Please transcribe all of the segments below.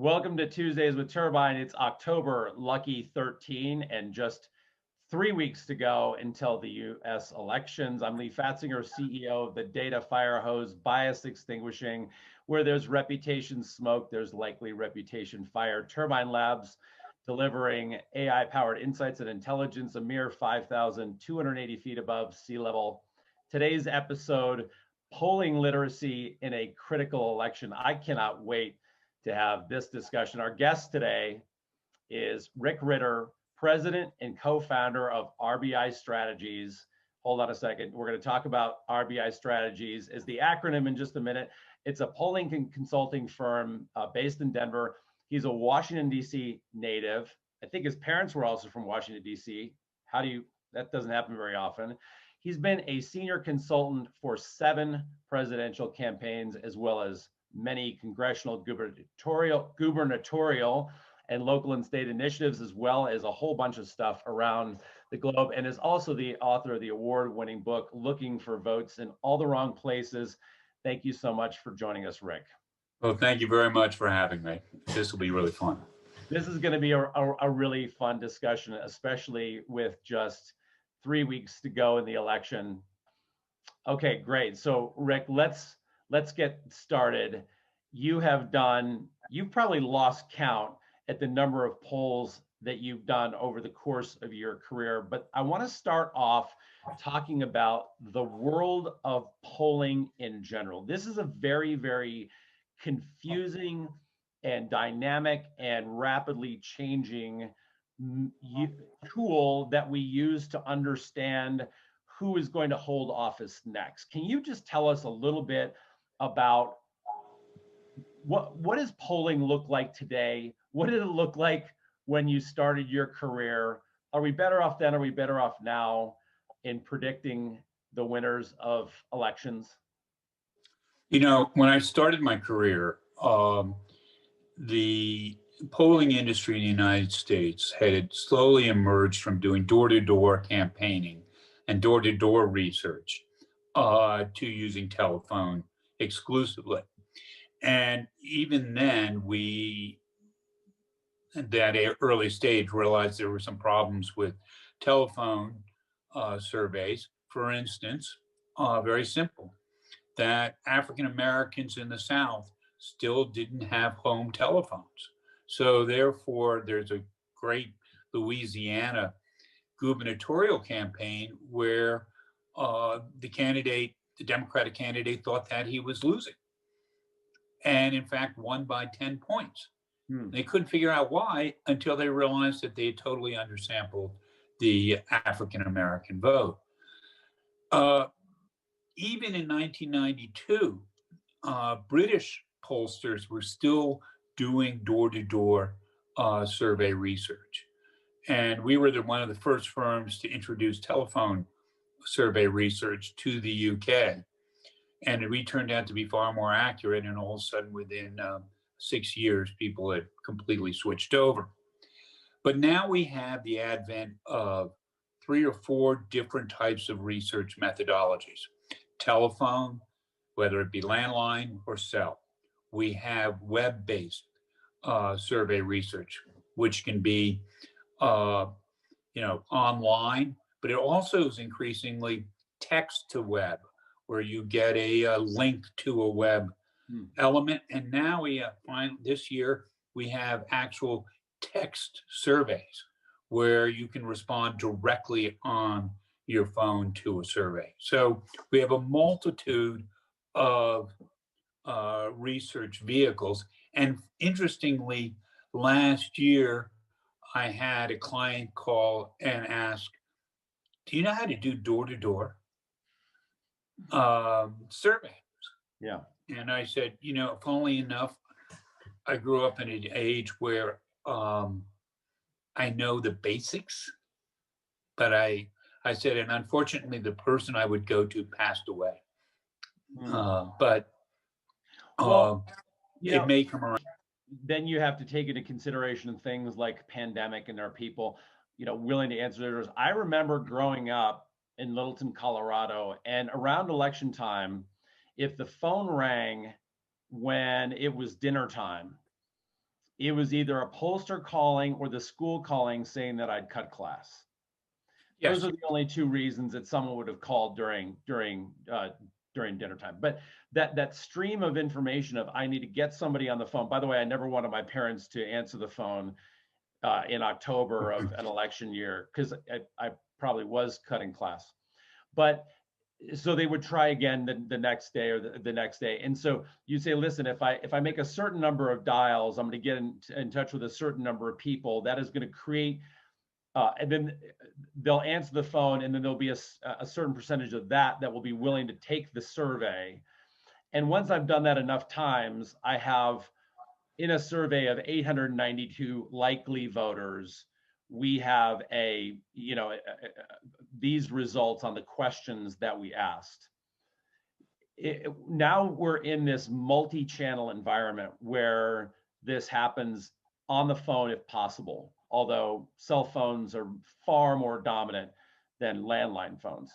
Welcome to Tuesdays with Turbine. It's October lucky 13 and just 3 weeks to go until the U.S. elections. I'm Lee Fatzinger, CEO of the Data Fire Hose Bias Extinguishing. Where there's reputation smoke, there's likely reputation fire. Turbine Labs delivering AI-powered insights and intelligence a mere 5,280 feet above sea level. Today's episode, polling literacy in a critical election. I cannot wait to have this discussion. Our guest today is Rick Ritter, president and co-founder of RBI Strategies. Hold on a second. We're going to talk about RBI Strategies as the acronym in just a minute. It's a polling consulting firm based in Denver. He's a Washington, D.C. native. I think his parents were also from Washington, D.C. That doesn't happen very often. He's been a senior consultant for 7 presidential campaigns, as well as many congressional, gubernatorial, and local and state initiatives, as well as a whole bunch of stuff around the globe, and is also the author of the award-winning book, Looking for Votes in All the Wrong Places. Thank you so much for joining us, Rick. Well, thank you very much for having me. This will be really fun. This is going to be a really fun discussion, especially with just 3 weeks to go in the election. Okay, great. So, Rick, let's get started. You've probably lost count at the number of polls that you've done over the course of your career, but I want to start off talking about the world of polling in general. This is a very, very confusing and dynamic and rapidly changing tool that we use to understand who is going to hold office next. Can you just tell us a little bit about what does polling look like today? What did it look like when you started your career? Are we better off then? Are we better off now in predicting the winners of elections? You know, when I started my career, the polling industry in the United States had slowly emerged from doing door-to-door campaigning and door-to-door research to using telephone exclusively. And even then, we, at that early stage, realized there were some problems with telephone surveys. For instance, very simple, that African Americans in the South still didn't have home telephones. So therefore, there's a great Louisiana gubernatorial campaign where the Democratic candidate, thought that he was losing, and in fact won by 10 points. They couldn't figure out why until they realized that they had totally undersampled the African American vote. Even in 1992, British pollsters were still doing door-to-door survey research. And we were one of the first firms to introduce telephone survey research to the UK. And we turned out to be far more accurate. And all of a sudden, within 6 years, people had completely switched over. But now we have the advent of 3 or 4 different types of research methodologies. Telephone, whether it be landline or cell. We have web-based survey research, which can be online, but it also is increasingly text to web, where you get a link to a web element. And now we find this year we have actual text surveys where you can respond directly on your phone to a survey. So we have a multitude of research vehicles. And interestingly, last year, I had a client call and ask, do you know how to do door-to-door surveys? Yeah. And I said, if only enough, I grew up in an age where I know the basics, but I said, and unfortunately, the person I would go to passed away. But it may come around. Then you have to take into consideration things like pandemic, and there are people, willing to answer those. I remember growing up in Littleton, Colorado, and around election time, if the phone rang when it was dinner time, it was either a pollster calling or the school calling saying that I'd cut class. Those Yes. are the only two reasons that someone would have called during dinner time. But that stream of information of I need to get somebody on the phone. By the way, I never wanted my parents to answer the phone in October of an election year because I probably was cutting class. But so they would try again the next day or the next day. And so you say, listen, if I make a certain number of dials, I'm going to get in touch with a certain number of people. That is going to create, and then they'll answer the phone, and then there'll be a certain percentage of that will be willing to take the survey. And once I've done that enough times, I have in a survey of 892 likely voters, we have these results on the questions that we asked. Now we're in this multi-channel environment where this happens on the phone if possible, although cell phones are far more dominant than landline phones.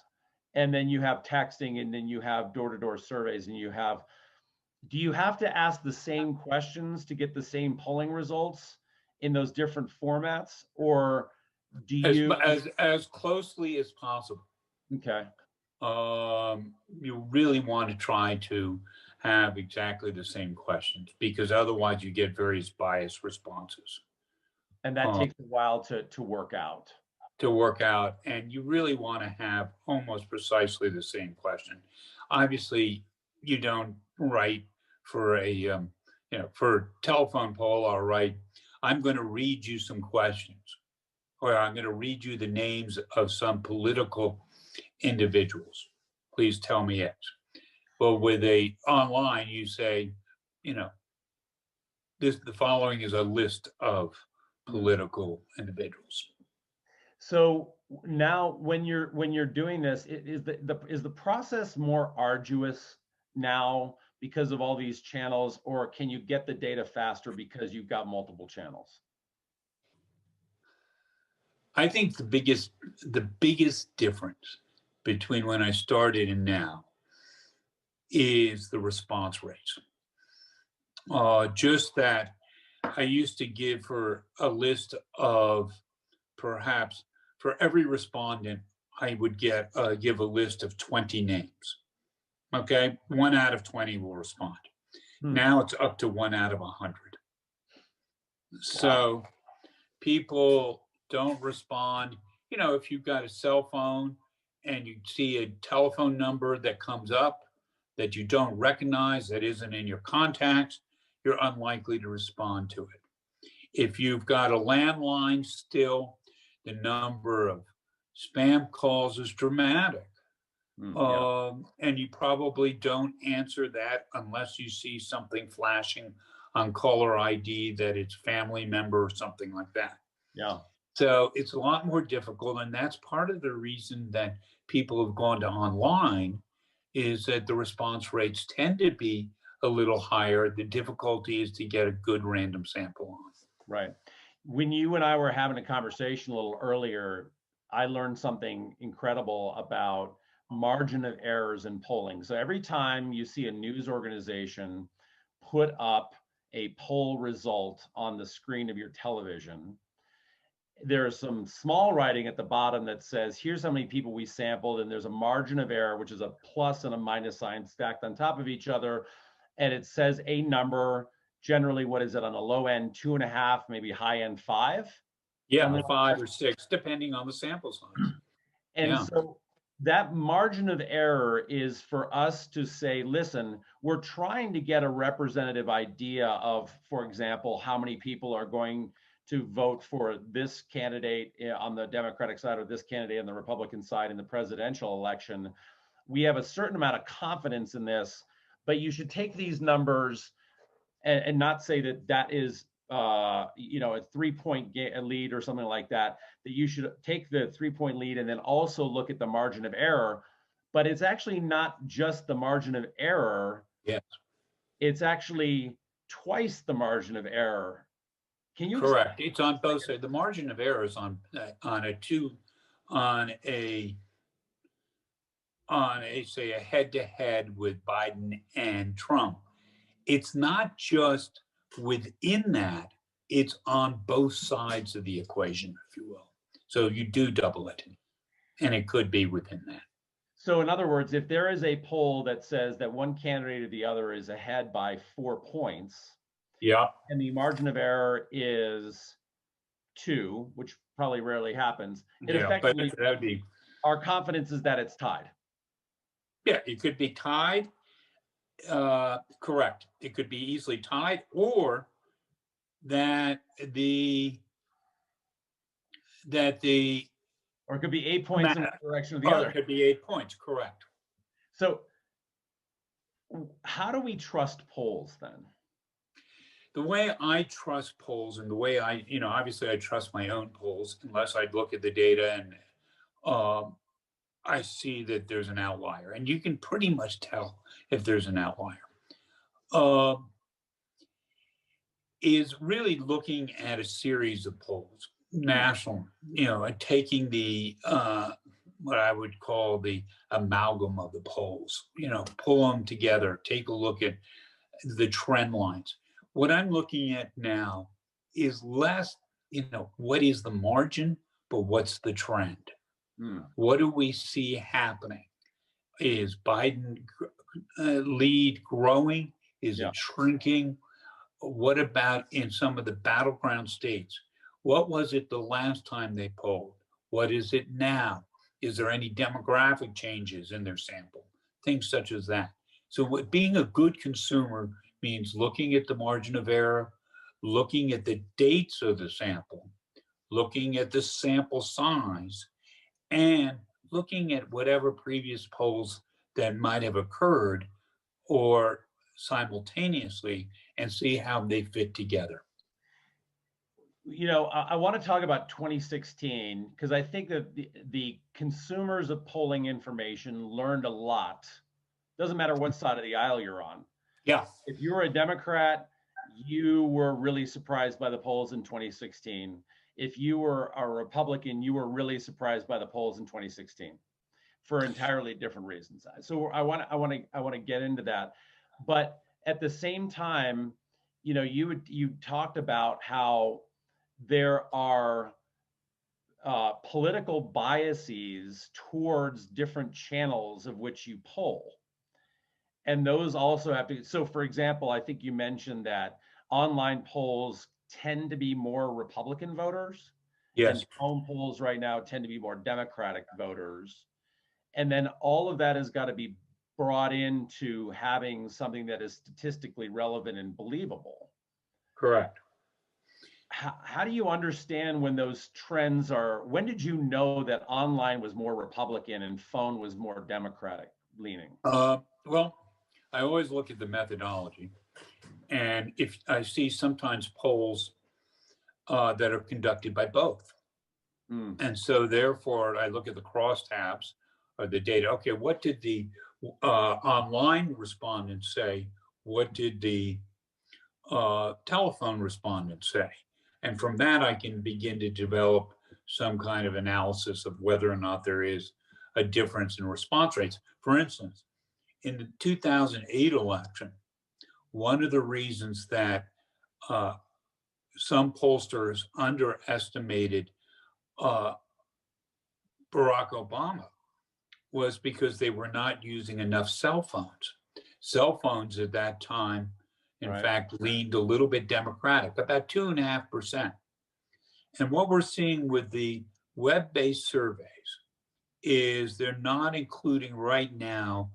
And then you have texting, and then you have door-to-door surveys, and do you have to ask the same questions to get the same polling results in those different formats, or do you? As closely as possible. Okay. You really want to try to have exactly the same questions, because otherwise you get various biased responses. And that takes a while to work out. And you really want to have almost precisely the same question. Obviously, you don't write for for a telephone poll, all right, I'm going to read you some questions, or I'm going to read you the names of some political individuals. Please tell me X. Well, with a online, you say, the following is a list of political individuals. So now, when you're doing this, is the process more arduous now because of all these channels, or can you get the data faster because you've got multiple channels? I think the biggest difference between when I started and now is the response rates. Just that I used to give for a list of, perhaps for every respondent, I would give a list of 20 names. Okay, 1 out of 20 will respond. Now it's up to 1 out of 100. So people don't respond. If you've got a cell phone and you see a telephone number that comes up that you don't recognize, that isn't in your contacts, you're unlikely to respond to it. If you've got a landline still, the number of spam calls is dramatic. And you probably don't answer that unless you see something flashing on caller ID that it's family member or something like that. Yeah. So it's a lot more difficult, and that's part of the reason that people have gone to online, is that the response rates tend to be a little higher. The difficulty is to get a good random sample on. Right. When you and I were having a conversation a little earlier, I learned something incredible about margin of errors in polling. So every time you see a news organization put up a poll result on the screen of your television, there's some small writing at the bottom that says, here's how many people we sampled, and there's a margin of error, which is a plus and a minus sign stacked on top of each other. And it says a number, generally, what is it on the low end, 2.5, maybe high end 5? Yeah, 5 or 6, depending on the sample size. And so that margin of error is for us to say, listen, we're trying to get a representative idea of, for example, how many people are going to vote for this candidate on the Democratic side or this candidate on the Republican side in the presidential election. We have a certain amount of confidence in this, but you should take these numbers and not say that is a 3-point lead or something like that, that you should take the 3-point lead and then also look at the margin of error. But it's actually not just the margin of error. Yes. It's actually twice the margin of error. Can you? Correct. It's on both sides. The margin of error is on say a head-to-head with Biden and Trump. It's not just within that it's on both sides of the equation, if you will. So you do double it, and it could be within that. So in other words, if there is a poll that says that one candidate or the other is ahead by 4 points, Yeah. and the margin of error is 2, which probably rarely happens, it Yeah, but effectively, that would be, our confidence is that it's tied. yeah, it could be tied. Correct. It could be easily tied, or that the Or it could be 8 points in one direction or the or other. it could be 8 points. Correct. So how do we trust polls then? The way I trust polls, and the way I, obviously I trust my own polls unless I look at the data and I see that there's an outlier, and you can pretty much tell if there's an outlier. Is really looking at a series of polls, national, and taking the what I would call the amalgam of the polls, pull them together, take a look at the trend lines. What I'm looking at now is less, what is the margin, but what's the trend? What do we see happening? Is Biden lead growing? Is it shrinking? What about in some of the battleground states? What was it the last time they polled? What is it now? Is there any demographic changes in their sample? Things such as that. So being a good consumer means looking at the margin of error, looking at the dates of the sample, looking at the sample size, and looking at whatever previous polls that might have occurred or simultaneously and see how they fit together. I want to talk about 2016 because I think that the consumers of polling information learned a lot. Doesn't matter what side of the aisle you're on. Yeah. If you were a Democrat, you were really surprised by the polls in 2016. If you were a Republican, you were really surprised by the polls in 2016 for entirely different reasons. So I want to get into that. But at the same time, you talked about how there are political biases towards different channels of which you poll. And those also have to, so for example, I think you mentioned that online polls tend to be more Republican voters. Yes. And phone polls right now tend to be more Democratic voters. And then all of that has got to be brought into having something that is statistically relevant and believable. Correct. How do you understand when those trends are, when did you know that online was more Republican and phone was more Democratic leaning? Well, I always look at the methodology. And if I see sometimes polls that are conducted by both. And so therefore I look at the crosstabs or the data. Okay, what did the online respondents say? What did the telephone respondents say? And from that, I can begin to develop some kind of analysis of whether or not there is a difference in response rates. For instance, in the 2008 election, one of the reasons that some pollsters underestimated Barack Obama was because they were not using enough cell phones. Cell phones at that time, in fact, leaned a little bit Democratic, about 2.5%. And what we're seeing with the web-based surveys is they're not including right now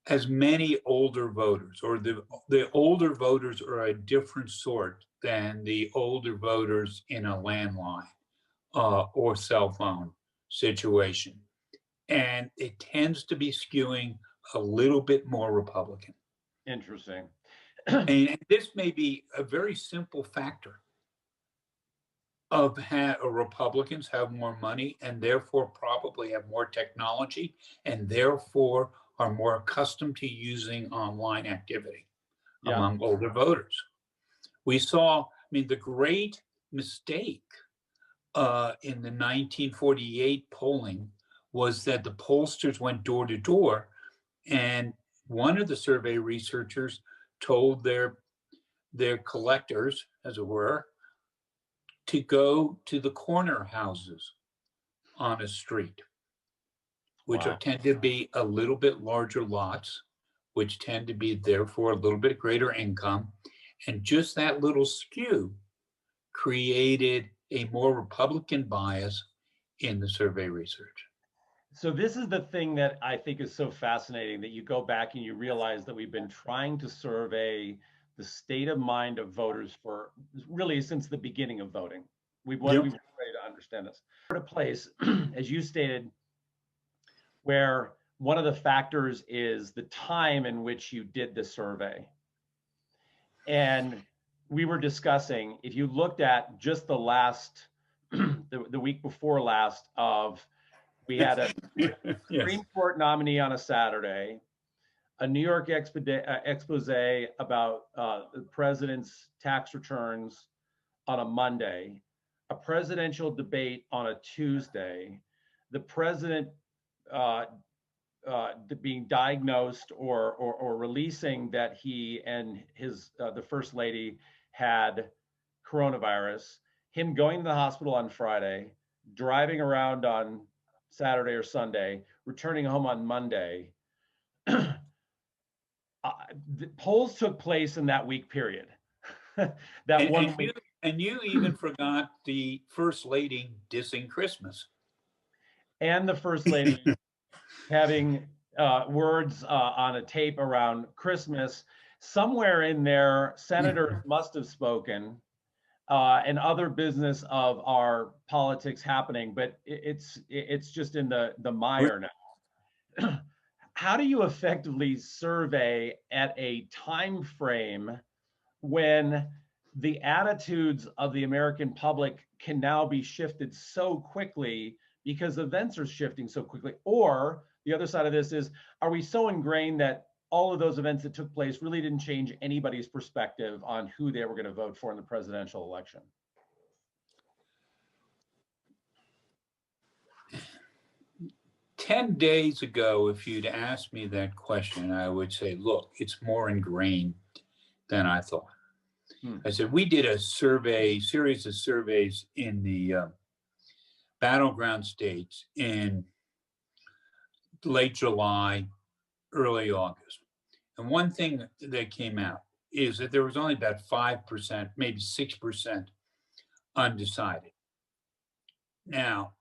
as many older voters, or the older voters are a different sort than the older voters in a landline or cell phone situation. And it tends to be skewing a little bit more Republican. Interesting. And this may be a very simple factor of Republicans have more money and therefore probably have more technology and therefore are more accustomed to using online activity among older voters. We saw, the great mistake in the 1948 polling was that the pollsters went door to door, and one of the survey researchers told their their collectors, as it were, to go to the corner houses on a street, which Wow. tend to be a little bit larger lots, which tend to be therefore a little bit greater income. And just that little skew created a more Republican bias in the survey research. So this is the thing that I think is so fascinating, that you go back and you realize that we've been trying to survey the state of mind of voters for really since the beginning of voting. We Yep. were ready to understand this. A place, as you stated, where one of the factors is the time in which you did the survey. And we were discussing, if you looked at just the last, the week before last of, we had a Supreme Court nominee on a Saturday, a New York expose about the president's tax returns on a Monday, a presidential debate on a Tuesday, the president being diagnosed or releasing that he and his the first lady had coronavirus, him going to the hospital on Friday, driving around on Saturday or Sunday, returning home on Monday. The polls took place in that week period. And you even forgot the first lady dissing Christmas. And the first lady having words on a tape around Christmas. Somewhere in there, senators must have spoken, and other business of our politics happening, but it's just in the mire now. How do you effectively survey at a time frame when the attitudes of the American public can now be shifted so quickly because events are shifting so quickly? Or the other side of this is, are we so ingrained that all of those events that took place really didn't change anybody's perspective on who they were going to vote for in the presidential election? 10 days ago, if you'd asked me that question, I would say, look, it's more ingrained than I thought. I said, we did a series of surveys in the battleground states in late July, early August. And one thing that came out is that there was only about 5%, maybe 6% undecided. Now,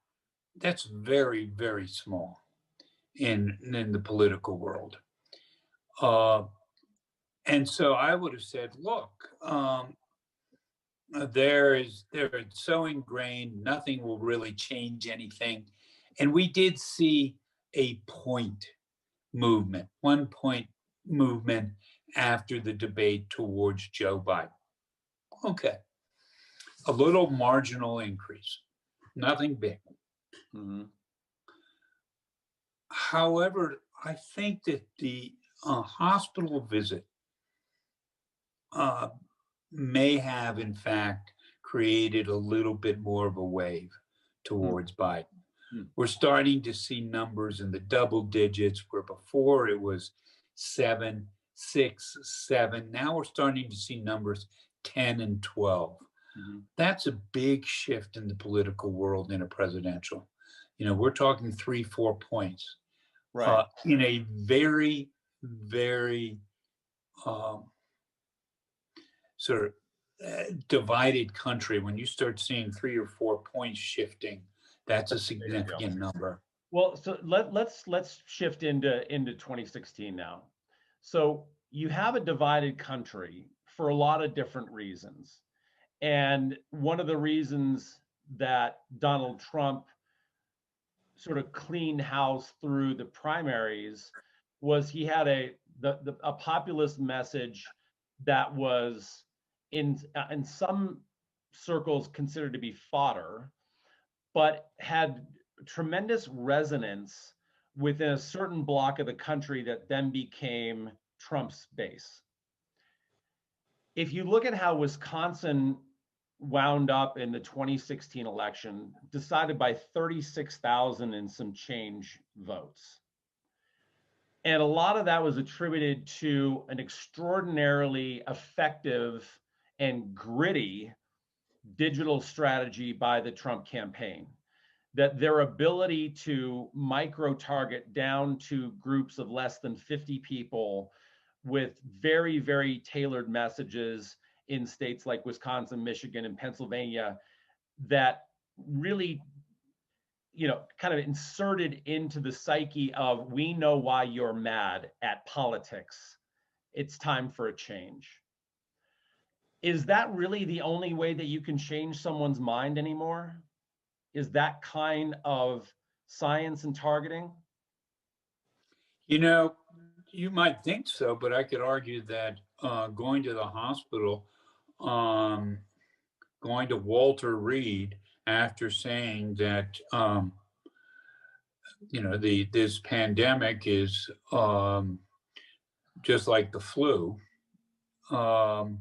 that's very, very small in the political world. And so I would have said, look, they're so ingrained, nothing will really change anything. And we did see a point movement, 1 point movement after the debate towards Joe Biden. Okay. A little marginal increase, nothing big. Mm-hmm. However, I think that the hospital visit may have, in fact, created a little bit more of a wave towards Biden. We're starting to see numbers in the double digits, where before it was 7, 6, 7. Now we're starting to see numbers 10 and 12. That's a big shift in the political world in a presidential. We're talking 3, 4 points. Right. In a very, very sort of divided country, when you start seeing 3 or 4 points shifting, that's a significant number. Well, so let's shift into 2016 now. So you have a divided country for a lot of different reasons. And one of the reasons that Donald Trump sort of cleaned house through the primaries was he had a populist message that was in some circles considered to be fodder, but had tremendous resonance within a certain block of the country that then became Trump's base. If you look at how Wisconsin wound up in the 2016 election, decided by 36,000 and some change votes. And a lot of that was attributed to an extraordinarily effective and gritty digital strategy by the Trump campaign. That their ability to micro target down to groups of less than 50 people with very, very tailored messages in states like Wisconsin, Michigan, and Pennsylvania that really, kind of inserted into the psyche of, we know why you're mad at politics. It's time for a change. Is that really the only way that you can change someone's mind anymore? Is that kind of science and targeting? You know, you might think so, but I could argue that going to the hospital, um, going to Walter Reed after saying that this pandemic is just like the flu. Um,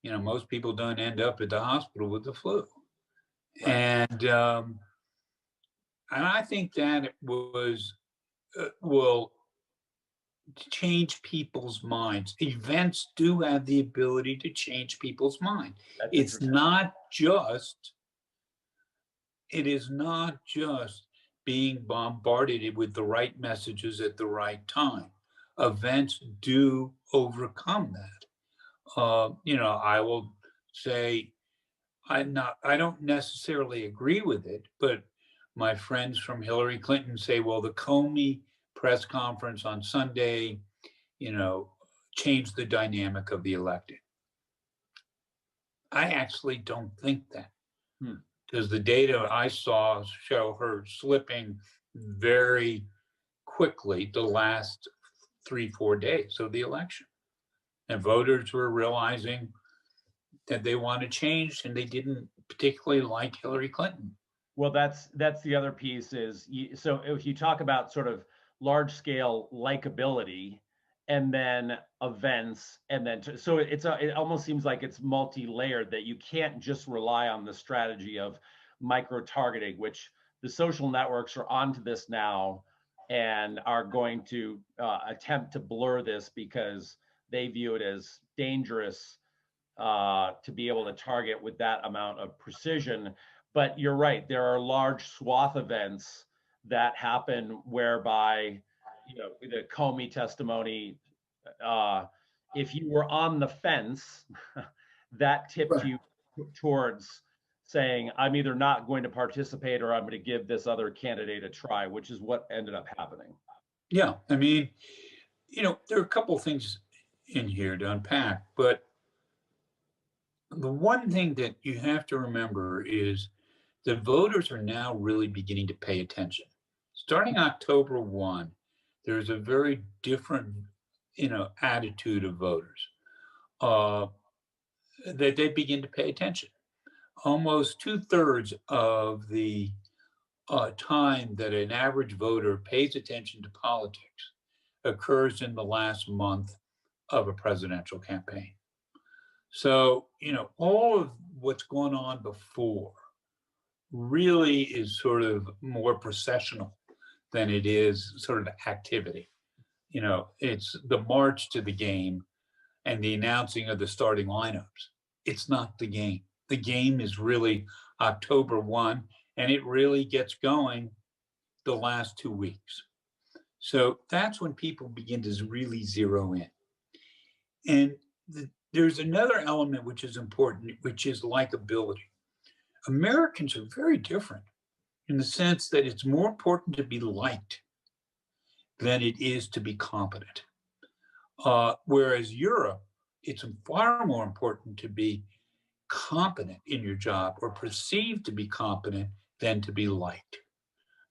most people don't end up at the hospital with the flu, Right. and I think that it will change people's minds. Events do have the ability to change people's mind. That's It's interesting. not just it is not just being bombarded with the right messages at the right time. Events do overcome that. I will say I don't necessarily agree with it, but my friends from Hillary Clinton say, well, the Comey press conference on Sunday, you know, changed the dynamic of the elected. I actually don't think that. Because the data I saw show her slipping very quickly the last 3-4 days of the election. And voters were realizing that they want to change and they didn't particularly like Hillary Clinton. Well, that's the other piece is, so if you talk about sort of large scale likability and then events, and then so it almost seems like it's multi-layered, that you can't just rely on the strategy of micro targeting, which the social networks are onto this now and are going to attempt to blur this because they view it as dangerous to be able to target with that amount of precision. But you're right, there are large swath events that happen whereby, the Comey testimony, if you were on the fence, that tipped Right. you towards saying, I'm either not going to participate or I'm going to give this other candidate a try, which is what ended up happening. Yeah. I mean, there are a couple of things in here to unpack, but the one thing that you have to remember is the voters are now really beginning to pay attention. Starting October 1, there's a very different, attitude of voters uh, that they begin to pay attention. Almost 2/3 of the time that an average voter pays attention to politics occurs in the last month of a presidential campaign. So, all of what's going on before really is sort of more processional than it is sort of activity. It's the march to the game and the announcing of the starting lineups. It's not the game. The game is really October 1, and it really gets going the last 2 weeks. So that's when people begin to really zero in. And there's another element which is important, which is likability. Americans are very different in the sense that it's more important to be liked than it is to be competent. Whereas Europe, it's far more important to be competent in your job or perceived to be competent than to be liked.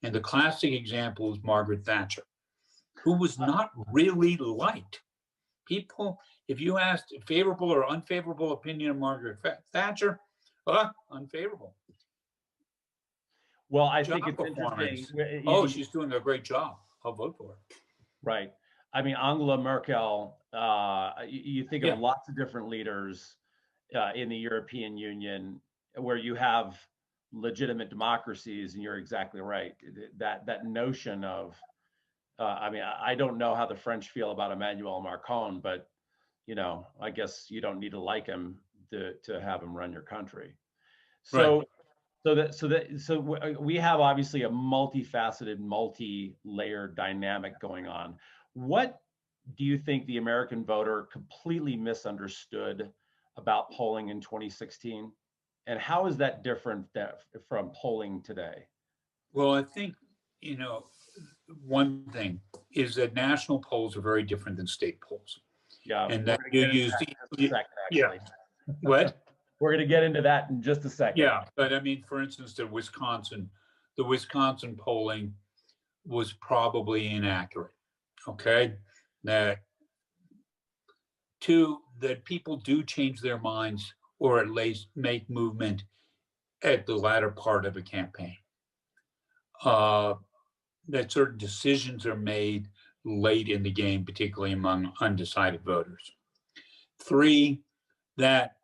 And the classic example is Margaret Thatcher, who was not really liked. People, if you asked favorable or unfavorable opinion of Margaret Thatcher, unfavorable. Well, I think Job it's interesting. performance. Oh, she's doing a great job. I'll vote for her. Right. I mean, Angela Merkel, you think of Yeah. lots of different leaders in the European Union where you have legitimate democracies, and you're exactly right. That notion of, I mean, I don't know how the French feel about Emmanuel Macron, but I guess you don't need to like him to have him run your country. Right. So we have obviously a multifaceted, multi-layered dynamic going on. What do you think the American voter completely misunderstood about polling in 2016? And how is that different from polling today? Well, I think, one thing is that national polls are very different than state polls. Yeah, And we're that going to you get into use that in just a second, yeah. actually. What? We're going to get into that in just a second. Yeah, but I mean, for instance, the Wisconsin polling was probably inaccurate. Okay, that that people do change their minds or at least make movement at the latter part of a campaign. That certain decisions are made late in the game, particularly among undecided voters. 3, that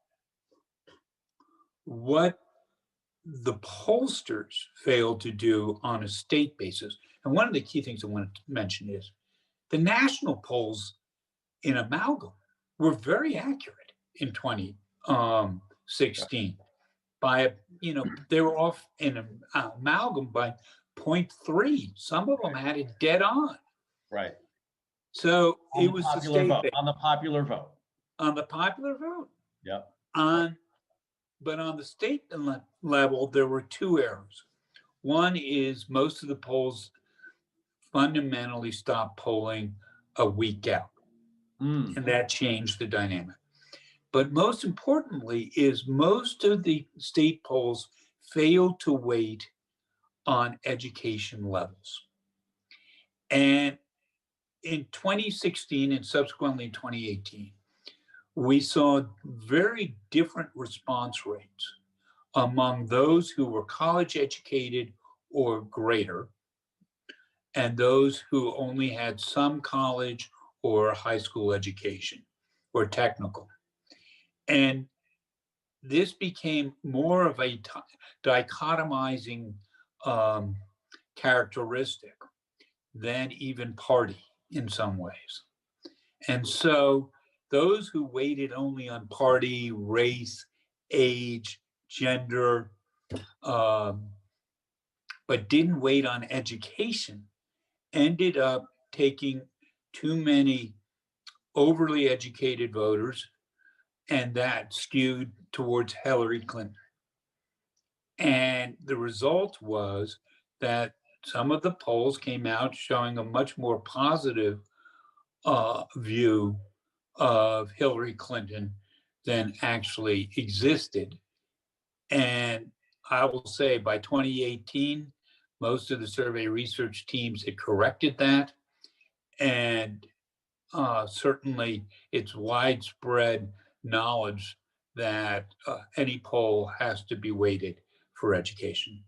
what the pollsters failed to do on a state basis, and one of the key things I wanted to mention is the national polls in amalgam were very accurate in 2016. By they were off in an amalgam by 0.3. Some of them had it dead on. Right. So On it the was the popular state vote. On the popular vote. on the popular vote. Yep. But on the state level, there were 2 errors. One is most of the polls fundamentally stopped polling a week out, and that changed the dynamic. But most importantly is most of the state polls failed to weight on education levels. And in 2016 and subsequently in 2018, we saw very different response rates among those who were college educated or greater, and those who only had some college or high school education or technical. And this became more of a dichotomizing characteristic than even party in some ways. And so those who weighted only on party, race, age, gender, but didn't weight on education ended up taking too many overly educated voters, and that skewed towards Hillary Clinton. And the result was that some of the polls came out showing a much more positive view of Hillary Clinton than actually existed. And I will say by 2018, most of the survey research teams had corrected that. And certainly it's widespread knowledge that any poll has to be weighted for education.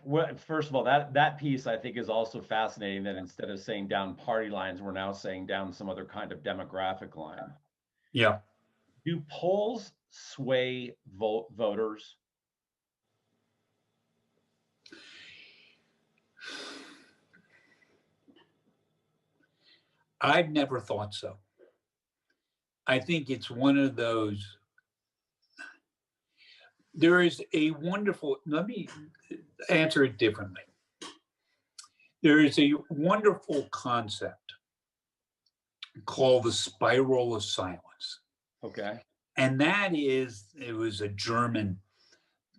Well, first of all, that piece I think is also fascinating, that instead of saying down party lines, we're now saying down some other kind of demographic line. Yeah. Do polls sway voters? I've never thought so. I think it's one of those. There is a wonderful, let me answer it differently. There is a wonderful concept called the spiral of silence. Okay. And that is, it was a German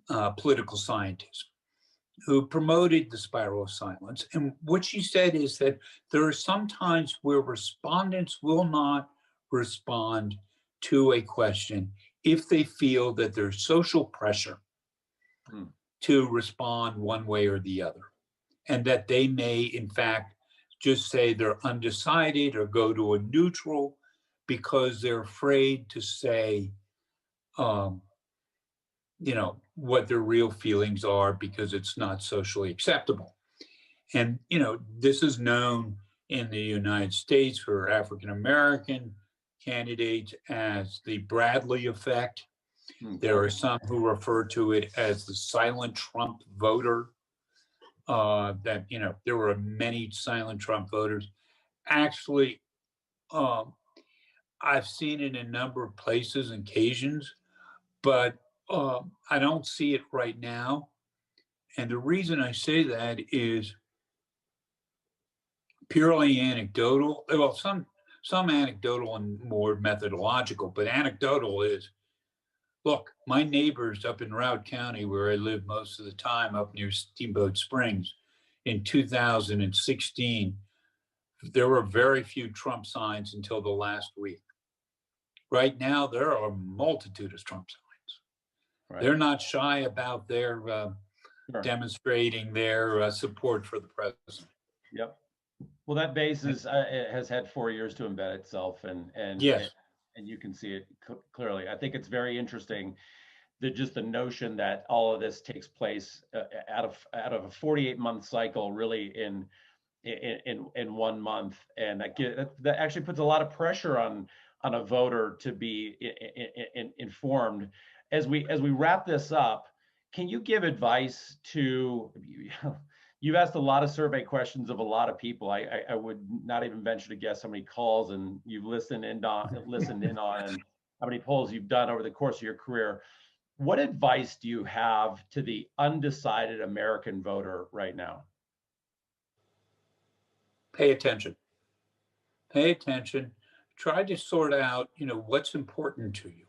political scientist who promoted the spiral of silence. And what she said is that there are some times where respondents will not respond to a question if they feel that there's social pressure to respond one way or the other, and that they may, in fact, just say they're undecided or go to a neutral because they're afraid to say, what their real feelings are because it's not socially acceptable. And, this is known in the United States for African American candidates as the Bradley effect. There are some who refer to it as the silent Trump voter. That there were many silent Trump voters. Actually, Um, I've seen it in a number of places and occasions, but I don't see it right now. And the reason I say that is purely anecdotal. Well, some anecdotal and more methodological, but anecdotal is, look, my neighbors up in Routt County, where I live most of the time, up near Steamboat Springs, in 2016, there were very few Trump signs until the last week. Right now, there are a multitude of Trump signs. Right. They're not shy about their Sure. demonstrating their support for the president. Yep. Well, that base it has had 4 years to embed itself, and Yes. and you can see it clearly. I think it's very interesting that just the notion that all of this takes place out of a 48-month cycle, really in 1 month, and that actually puts a lot of pressure on a voter to be informed. As we wrap this up, can you give advice to you've asked a lot of survey questions of a lot of people. I would not even venture to guess how many calls and you've listened in on and how many polls you've done over the course of your career. What advice do you have to the undecided American voter right now? Pay attention. Pay attention. Try to sort out, what's important to you.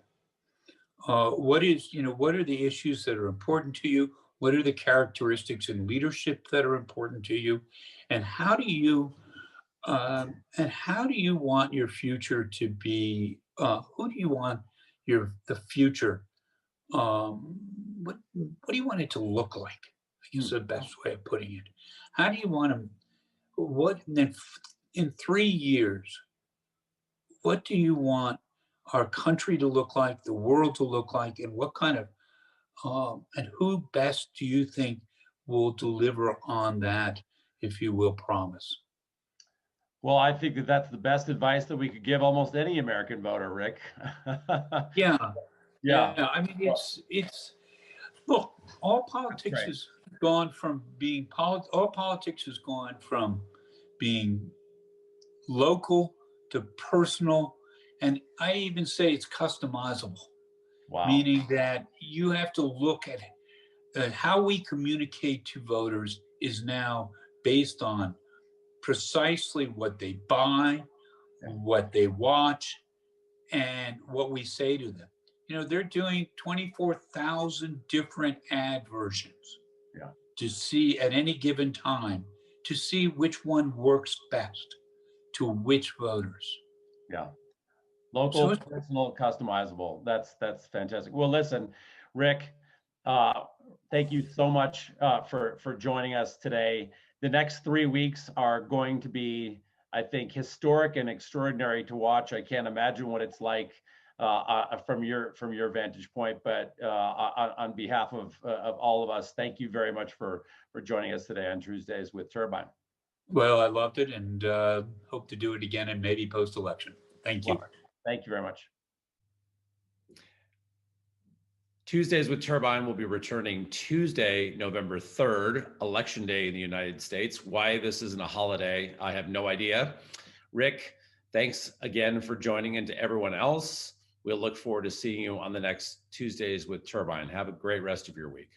What are the issues that are important to you? What are the characteristics in leadership that are important to you? And how do you want your future to be? Who do you want the future? What do you want it to look like? I guess the best way of putting it. How do you want to? What then in 3 years? What do you want our country to look like, the world to look like, and what kind of and who best do you think will deliver on that, if you will, promise? Well, I think that that's the best advice that we could give almost any American voter, Rick. Yeah, Yeah. I mean, it's look, all politics has gone from being all politics has gone from being local to personal, and I even say it's customizable. Wow. Meaning that you have to look at how we communicate to voters is now based on precisely what they buy, what they watch, and what we say to them. They're doing 24,000 different ad versions to see at any given time to see which one works best to which voters. Yeah. Local, personal, customizable. That's fantastic. Well, listen, Rick, thank you so much for joining us today. The next 3 weeks are going to be, I think, historic and extraordinary to watch. I can't imagine what it's like from your vantage point, but on behalf of all of us, thank you very much for joining us today on Tuesdays with Turbine. Well, I loved it, and hope to do it again and maybe post-election. Thank you. Well, thank you very much. Tuesdays with Turbine will be returning Tuesday, November 3rd, Election Day in the United States. Why this isn't a holiday, I have no idea. Rick, thanks again for joining, and to everyone else, we'll look forward to seeing you on the next Tuesdays with Turbine. Have a great rest of your week.